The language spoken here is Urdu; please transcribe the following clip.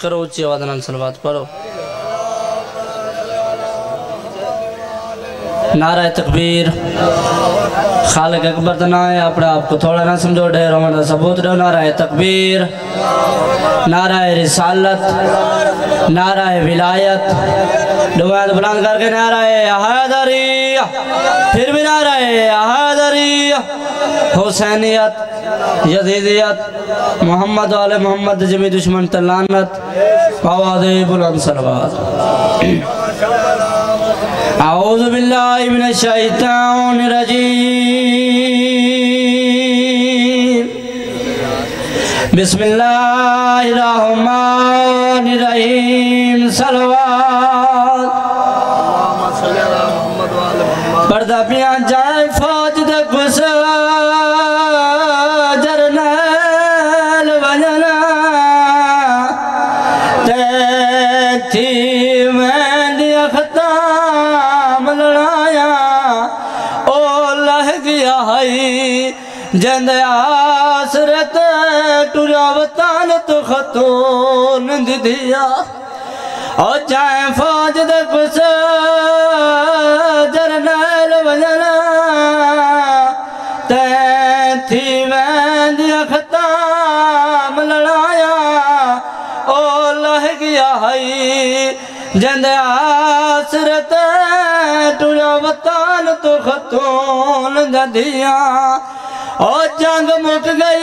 کرو اچھی آواز نال صلوات پڑھو. نعرہ تکبیر. خالق اکبر تو نہ ہے، اپنے آپ کو تھوڑا نہ سمجھو، ڈھیر ہونا ثبوت دو. نعرہ تکبیر، نعرہ رسالت، نعرہ ولایت. دعائیں بلند کر کے نعرہ حیدری، پھر بھی نعرہ حیدری. حسینیت، یزیدیت، محمد والے محمد جمی دشمن تلانت. آواز بلند صلوات. اعوذ باللہ من الشیطان الرجیم. بسم اللہ الرحمن الرحیم. صلوات. پردہ پیاں جائیں فوج دے گسا جرنیل وجنا تیتھی میں دیا ختام لڑایا او لہ گیا ہے جند آسرت ٹورا وطان تو خطون دیا او جائیں فوج دے گسا جرنیل وجنا تیتھی میں دیا ختام لڑایا او لہ گیا ہے جند آسرت ٹورا وطان تو خطون دیا او جنگ مک گئی